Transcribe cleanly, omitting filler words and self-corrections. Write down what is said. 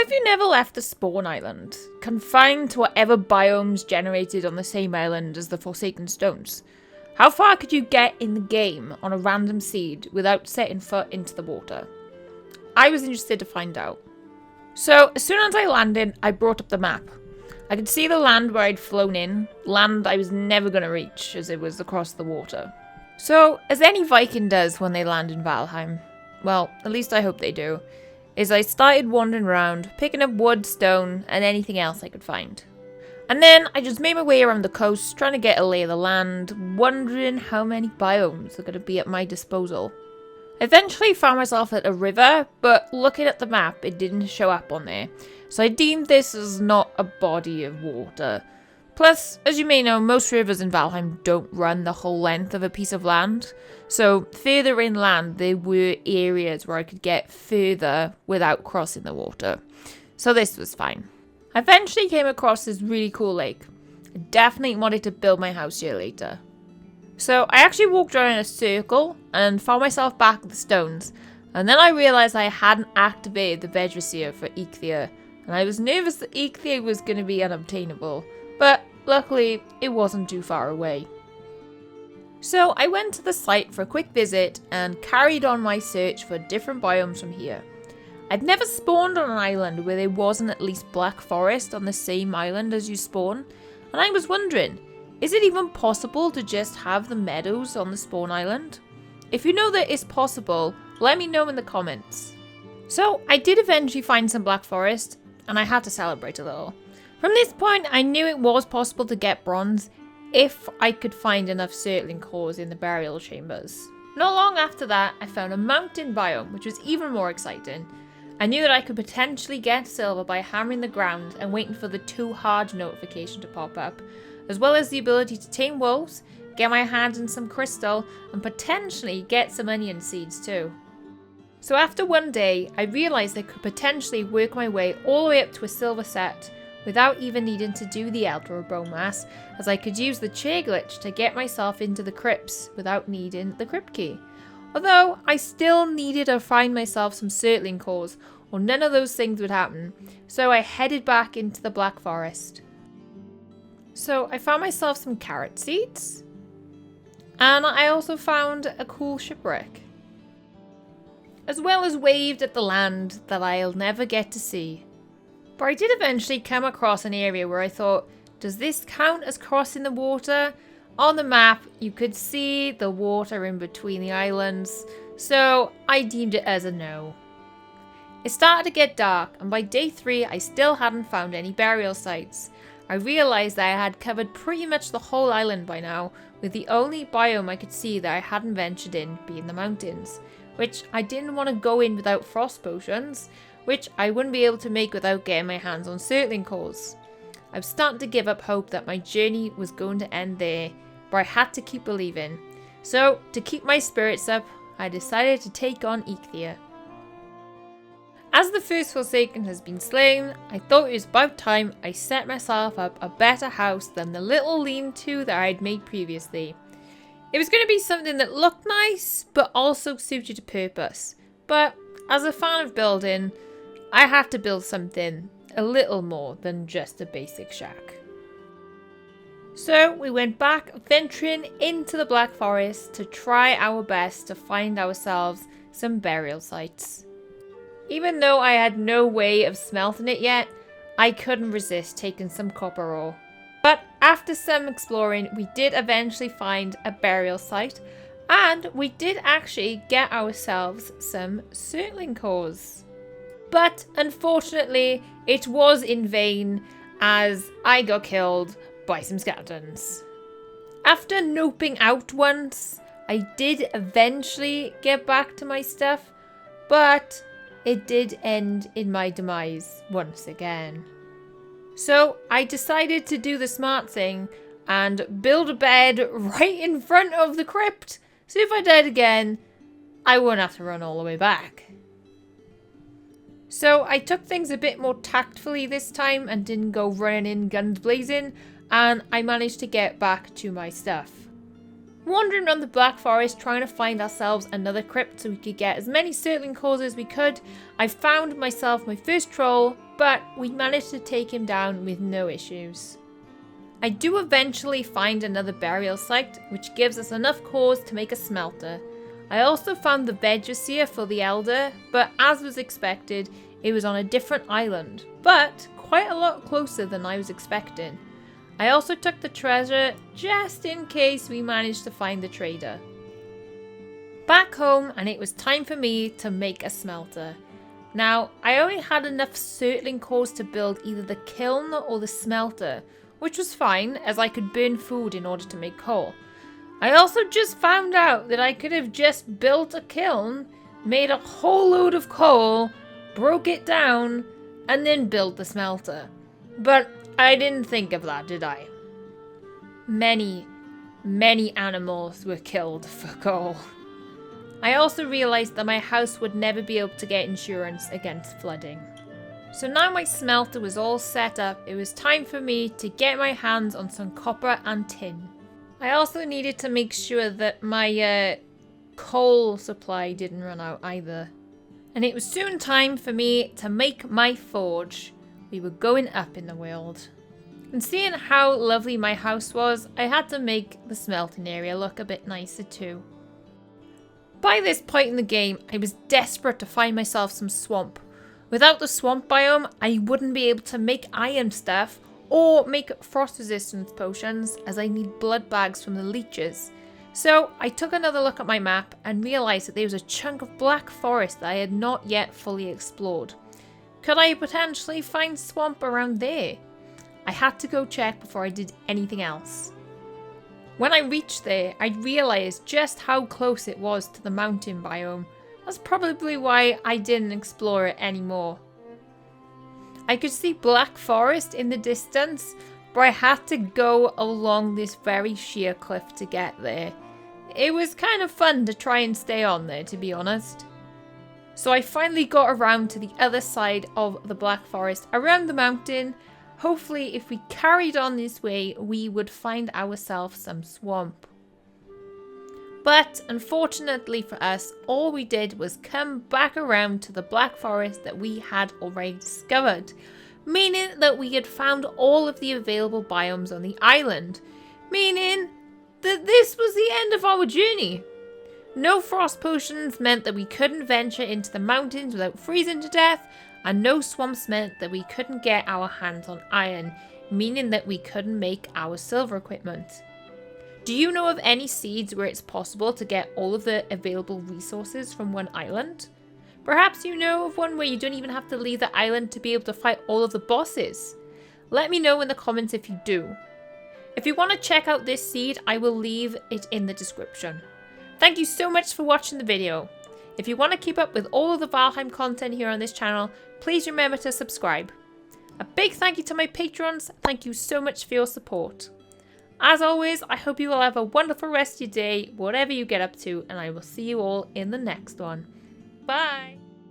if you never left the spawn island, confined to whatever biomes generated on the same island as the Forsaken Stones, how far could you get in the game on a random seed without setting foot into the water? I was interested to find out. So as soon as I landed, I brought up the map. I could see the land where I'd flown in, land I was never going to reach as it was across the water. So, as any Viking does when they land in Valheim, well, at least I hope they do, is I started wandering around, picking up wood, stone, and anything else I could find. And then I just made my way around the coast, trying to get a lay of the land, wondering how many biomes are going to be at my disposal. I eventually found myself at a river, but looking at the map, it didn't show up on there. So I deemed this as not a body of water. Plus, as you may know, most rivers in Valheim don't run the whole length of a piece of land. So further inland, there were areas where I could get further without crossing the water. So this was fine. I eventually came across this really cool lake. I definitely wanted to build my house here later. So I actually walked around in a circle and found myself back at the stones. And then I realised I hadn't activated the Vegdraseer for Eikthyr. And I was nervous that Eikthyr was going to be unobtainable. But luckily, it wasn't too far away. So I went to the site for a quick visit and carried on my search for different biomes from here. I'd never spawned on an island where there wasn't at least black forest on the same island as you spawn. And I was wondering, is it even possible to just have the meadows on the spawn island? If you know that it's possible, let me know in the comments. So I did eventually find some black forest, and I had to celebrate a little. From this point, I knew it was possible to get bronze if I could find enough circling cores in the burial chambers. Not long after that, I found a mountain biome, which was even more exciting. I knew that I could potentially get silver by hammering the ground and waiting for the too hard notification to pop up, as well as the ability to tame wolves, get my hands on some crystal, and potentially get some onion seeds too. So after one day, I realised I could potentially work my way all the way up to a silver set without even needing to do the Elder of Bone Mass, as I could use the chair glitch to get myself into the crypts without needing the crypt key. Although I still needed to find myself some circling cores, or none of those things would happen, so I headed back into the Black Forest. So I found myself some carrot seeds, and I also found a cool shipwreck, as well as waved at the land that I'll never get to see. But I did eventually come across an area where I thought, does this count as crossing the water? On the map, you could see the water in between the islands, so I deemed it as a no. It started to get dark, and by day 3, I still hadn't found any burial sites. I realised that I had covered pretty much the whole island by now, with the only biome I could see that I hadn't ventured in being the mountains, which I didn't want to go in without frost potions, which I wouldn't be able to make without getting my hands on circling cores. I was starting to give up hope that my journey was going to end there, but I had to keep believing. So, to keep my spirits up, I decided to take on Eikthyr. As the first Forsaken has been slain, I thought it was about time I set myself up a better house than the little lean-to that I had made previously. It was going to be something that looked nice, but also suited a purpose. But as a fan of building, I had to build something a little more than just a basic shack. So we went back, venturing into the Black Forest to try our best to find ourselves some burial sites. Even though I had no way of smelting it yet, I couldn't resist taking some copper ore. But after some exploring, we did eventually find a burial site, and we did actually get ourselves some circling cores. But unfortunately, it was in vain, as I got killed by some skeletons. After noping out once, I did eventually get back to my stuff, but it did end in my demise once again. So I decided to do the smart thing and build a bed right in front of the crypt, so if I died again, I wouldn't have to run all the way back. So I took things a bit more tactfully this time and didn't go running in guns blazing, and I managed to get back to my stuff. Wandering around the Black Forest trying to find ourselves another crypt so we could get as many circling cores as we could, I found myself my first troll but we managed to take him down with no issues. I do eventually find another burial site, which gives us enough cores to make a smelter. I also found the Vegaseer for the Elder, but as was expected, it was on a different island, but quite a lot closer than I was expecting. I also took the treasure just in case we managed to find the trader. Back home, and it was time for me to make a smelter. Now, I only had enough surtling cores to build either the kiln or the smelter, which was fine as I could burn food in order to make coal. I also just found out that I could have just built a kiln, made a whole load of coal, broke it down, and then built the smelter. But I didn't think of that, did I? Many animals were killed for coal. I also realised that my house would never be able to get insurance against flooding. So now my smelter was all set up, it was time for me to get my hands on some copper and tin. I also needed to make sure that my coal supply didn't run out either. And it was soon time for me to make my forge. We were going up in the world. And seeing how lovely my house was, I had to make the smelting area look a bit nicer too. By this point in the game, I was desperate to find myself some swamp. Without the swamp biome, I wouldn't be able to make iron stuff or make frost resistance potions as I need blood bags from the leeches. So I took another look at my map and realised that there was a chunk of black forest that I had not yet fully explored. Could I potentially find swamp around there? I had to go check before I did anything else. When I reached there, I realised just how close it was to the mountain biome. That's probably why I didn't explore it anymore. I could see black forest in the distance, but I had to go along this very sheer cliff to get there. It was kind of fun to try and stay on there, to be honest. So I finally got around to the other side of the black forest, around the mountain. Hopefully, if we carried on this way, we would find ourselves some swamp. But unfortunately for us, all we did was come back around to the black forest that we had already discovered, meaning that we had found all of the available biomes on the island, meaning that this was the end of our journey. No frost potions meant that we couldn't venture into the mountains without freezing to death, and no swamps meant that we couldn't get our hands on iron, meaning that we couldn't make our silver equipment. Do you know of any seeds where it's possible to get all of the available resources from one island? Perhaps you know of one where you don't even have to leave the island to be able to fight all of the bosses. Let me know in the comments if you do. If you want to check out this seed, I will leave it in the description. Thank you so much for watching the video. If you want to keep up with all of the Valheim content here on this channel, please remember to subscribe. A big thank you to my patrons. Thank you so much for your support. As always, I hope you all have a wonderful rest of your day, whatever you get up to, and I will see you all in the next one. Bye!